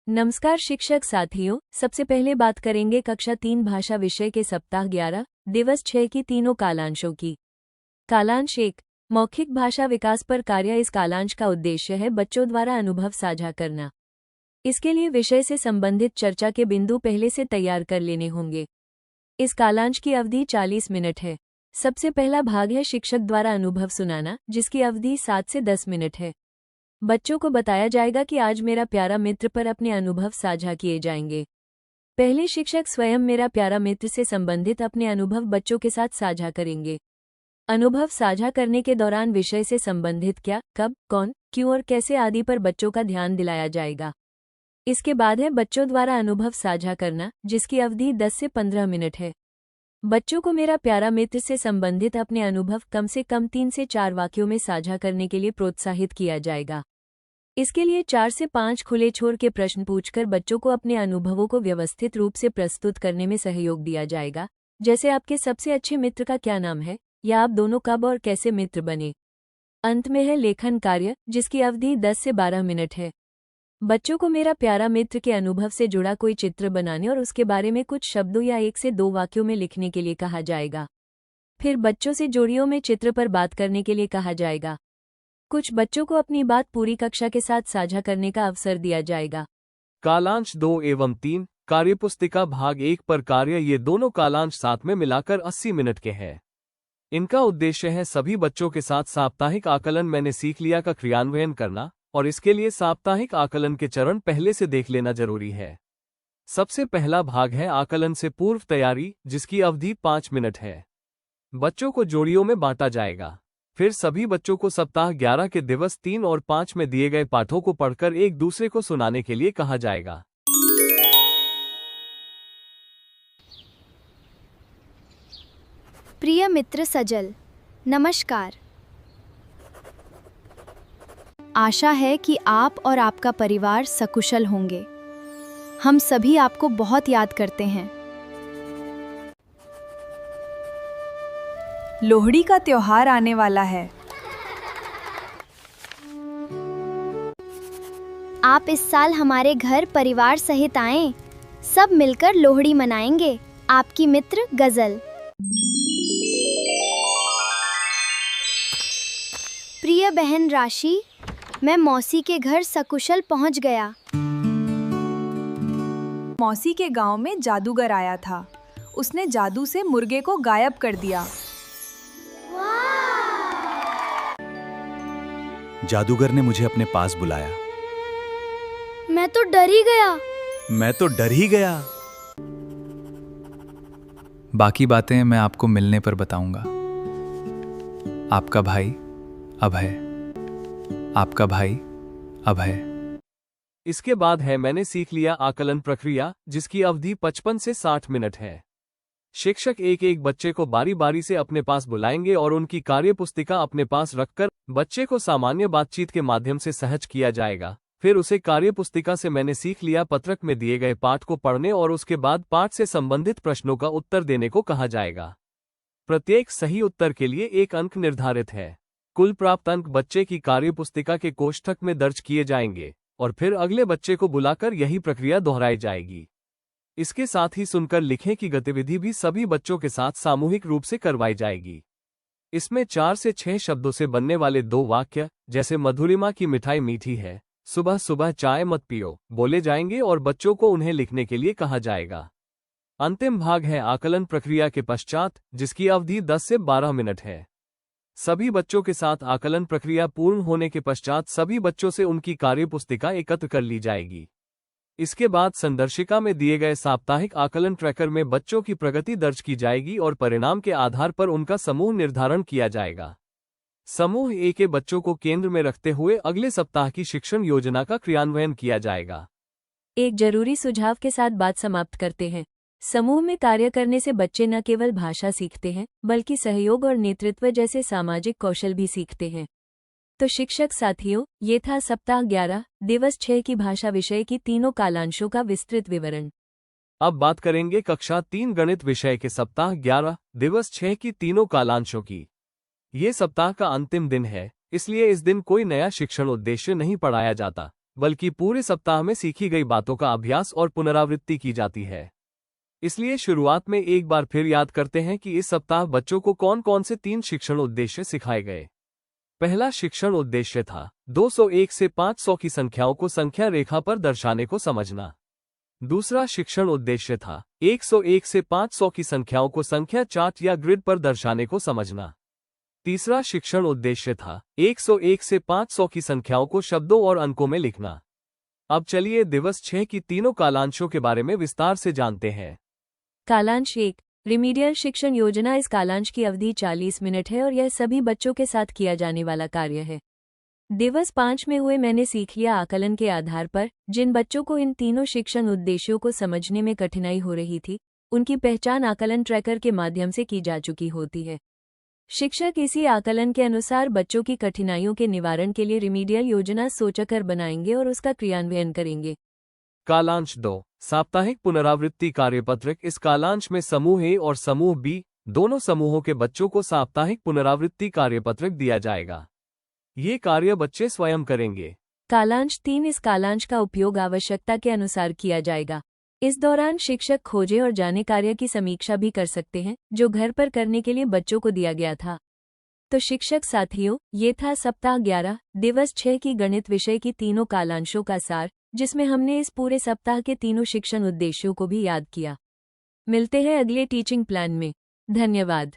नमस्कार शिक्षक साथियों, सबसे पहले बात करेंगे कक्षा 3 भाषा विषय के सप्ताह 11 दिवस 6 की तीनों कालांशों की। कालांश 1 मौखिक भाषा विकास पर कार्य। इस कालांश का उद्देश्य है बच्चों द्वारा अनुभव साझा करना। इसके लिए विषय से संबंधित चर्चा के बिंदु पहले से तैयार कर लेने होंगे। इस कालांश की अवधि 40 मिनट है। सबसे पहला भाग है शिक्षक द्वारा अनुभव सुनाना, जिसकी अवधि 7 से 10 मिनट है। बच्चों को बताया जाएगा कि आज मेरा प्यारा मित्र पर अपने अनुभव साझा किए जाएंगे। पहले शिक्षक स्वयं मेरा प्यारा मित्र से संबंधित अपने अनुभव बच्चों के साथ साझा करेंगे। अनुभव साझा करने के दौरान विषय से संबंधित क्या, कब, कौन, क्यों और कैसे आदि पर बच्चों का ध्यान दिलाया जाएगा। इसके बाद है बच्चों द्वारा अनुभव साझा करना, जिसकी अवधि 10 से 15 मिनट है। बच्चों को मेरा प्यारा मित्र से संबंधित अपने अनुभव कम से कम 3 से 4 वाक्यों में साझा करने के लिए प्रोत्साहित किया जाएगा। इसके लिए 4 से 5 खुले छोर के प्रश्न पूछकर बच्चों को अपने अनुभवों को व्यवस्थित रूप से प्रस्तुत करने में सहयोग दिया जाएगा, जैसे आपके सबसे अच्छे मित्र का क्या नाम है, या आप दोनों कब और कैसे मित्र बने। अंत में है लेखन कार्य, जिसकी अवधि 10 से 12 मिनट है। बच्चों को मेरा प्यारा मित्र के अनुभव से जुड़ा कोई चित्र बनाने और उसके बारे में कुछ शब्दों या 1 से 2 वाक्यों में लिखने के लिए कहा जाएगा। फिर बच्चों से जोड़ियों में चित्र पर बात करने के लिए कहा जाएगा। कुछ बच्चों को अपनी बात पूरी कक्षा के साथ साझा करने का अवसर दिया जाएगा। कालांश 2 एवं 3 कार्यपुस्तिका भाग 1 पर कार्य। ये दोनों कालांश साथ में मिलाकर 80 मिनट के हैं। इनका उद्देश्य है सभी बच्चों के साथ साप्ताहिक आकलन मैंने सीख लिया का क्रियान्वयन करना, और इसके लिए साप्ताहिक आकलन के चरण पहले से देख लेना जरूरी है। सबसे पहला भाग है आकलन से पूर्व तैयारी, जिसकी अवधि 5 मिनट है। बच्चों को जोड़ियों में बांटा जाएगा। फिर सभी बच्चों को सप्ताह 11 के दिवस 3 और 5 में दिए गए पाठों को पढ़कर एक दूसरे को सुनाने के लिए कहा जाएगा। प्रिय मित्र सजल, नमस्कार। आशा है कि आप और आपका परिवार सकुशल होंगे। हम सभी आपको बहुत याद करते हैं। लोहड़ी का त्योहार आने वाला है। आप इस साल हमारे घर परिवार सहित आएं। सब मिलकर लोहड़ी मनाएंगे। आपकी मित्र गजल। प्रिय बहन राशि, मैं मौसी के घर सकुशल पहुंच गया। मौसी के गांव में जादूगर आया था। उसने जादू से मुर्गे को गायब कर दिया। जादूगर ने मुझे अपने पास बुलाया। मैं तो डर ही गया। बाकी बातें मैं आपको मिलने पर बताऊंगा। आपका भाई अभय। आपका भाई अभय। इसके बाद है मैंने सीख लिया आकलन प्रक्रिया, जिसकी अवधि 55 से 60 मिनट है। शिक्षक एक एक बच्चे को बारी बारी से अपने पास बुलाएंगे और उनकी कार्यपुस्तिका अपने पास रखकर बच्चे को सामान्य बातचीत के माध्यम से सहज किया जाएगा। फिर उसे कार्यपुस्तिका से मैंने सीख लिया पत्रक में दिए गए पाठ को पढ़ने और उसके बाद पाठ से संबंधित प्रश्नों का उत्तर देने को कहा जाएगा। प्रत्येक सही उत्तर के लिए 1 अंक निर्धारित है। कुल प्राप्त अंक बच्चे की कार्यपुस्तिका के कोष्ठक में दर्ज किए जाएंगे और फिर अगले बच्चे को बुलाकर यही प्रक्रिया दोहराई जाएगी। इसके साथ ही सुनकर लिखें की गतिविधि भी सभी बच्चों के साथ सामूहिक रूप से करवाई जाएगी। इसमें 4 से 6 शब्दों से बनने वाले 2 वाक्य, जैसे मधुरिमा की मिठाई मीठी है, सुबह सुबह चाय मत पियो, बोले जाएंगे और बच्चों को उन्हें लिखने के लिए कहा जाएगा। अंतिम भाग है आकलन प्रक्रिया के पश्चात, जिसकी अवधि 10 से 12 मिनट है। सभी बच्चों के साथ आकलन प्रक्रिया पूर्ण होने के पश्चात सभी बच्चों से उनकी कार्यपुस्तिका एकत्र कर ली जाएगी। इसके बाद संदर्शिका में दिए गए साप्ताहिक आकलन ट्रैकर में बच्चों की प्रगति दर्ज की जाएगी और परिणाम के आधार पर उनका समूह निर्धारण किया जाएगा। समूह ए के बच्चों को केंद्र में रखते हुए अगले सप्ताह की शिक्षण योजना का क्रियान्वयन किया जाएगा। एक जरूरी सुझाव के साथ बात समाप्त करते हैं। समूह में कार्य करने से बच्चे न केवल भाषा सीखते हैं, बल्कि सहयोग और नेतृत्व जैसे सामाजिक कौशल भी सीखते हैं। तो शिक्षक साथियों, ये था सप्ताह 11 दिवस 6 की भाषा विषय की तीनों कालांशों का विस्तृत विवरण। अब बात करेंगे कक्षा 3 गणित विषय के सप्ताह 11 दिवस 6 की तीनों कालांशों की। ये सप्ताह का अंतिम दिन है, इसलिए इस दिन कोई नया शिक्षण उद्देश्य नहीं पढ़ाया जाता, बल्कि पूरे सप्ताह में सीखी गई बातों का अभ्यास और पुनरावृत्ति की जाती है। इसलिए शुरुआत में एक बार फिर याद करते हैं कि इस सप्ताह बच्चों को कौन कौन से 3 शिक्षण उद्देश्य सिखाए गए। पहला शिक्षण उद्देश्य था 201 से 500 की संख्याओं को संख्या रेखा पर दर्शाने को समझना। दूसरा शिक्षण उद्देश्य था 101 से 500 की संख्याओं को संख्या चार्ट या ग्रिड पर दर्शाने को समझना। तीसरा शिक्षण उद्देश्य था 101 से 500 की संख्याओं को शब्दों और अंकों में लिखना। अब चलिए दिवस 6 की तीनों कालांशों के बारे में विस्तार से जानते हैं। कालांश 1, रिमीडियल शिक्षण योजना। इस कालांश की अवधि 40 मिनट है और यह सभी बच्चों के साथ किया जाने वाला कार्य है। दिवस 5 में हुए मैंने सीख लिया आकलन के आधार पर जिन बच्चों को इन तीनों शिक्षण उद्देश्यों को समझने में कठिनाई हो रही थी, उनकी पहचान आकलन ट्रैकर के माध्यम से की जा चुकी होती है। शिक्षक इसी आकलन के अनुसार बच्चों की कठिनाइयों के निवारण के लिए रिमीडियल योजना सोचकर बनाएंगे और उसका क्रियान्वयन करेंगे। कालांश 2, साप्ताहिक पुनरावृत्ति कार्यपत्रक। इस कालांश में समूह ए और समूह बी दोनों समूहों के बच्चों को साप्ताहिक पुनरावृत्ति कार्यपत्रक दिया जाएगा। ये कार्य बच्चे स्वयं करेंगे। कालांश 3, इस कालांश का उपयोग आवश्यकता के अनुसार किया जाएगा। इस दौरान शिक्षक खोजे और जाने कार्य की समीक्षा भी कर सकते हैं जो घर पर करने के लिए बच्चों को दिया गया था। तो शिक्षक साथियों, ये था सप्ताह 11 दिवस 6 की गणित विषय की तीनों कालांशों का सार, जिसमें हमने इस पूरे सप्ताह के तीनों शिक्षण उद्देश्यों को भी याद किया। मिलते हैं अगले टीचिंग प्लान में। धन्यवाद।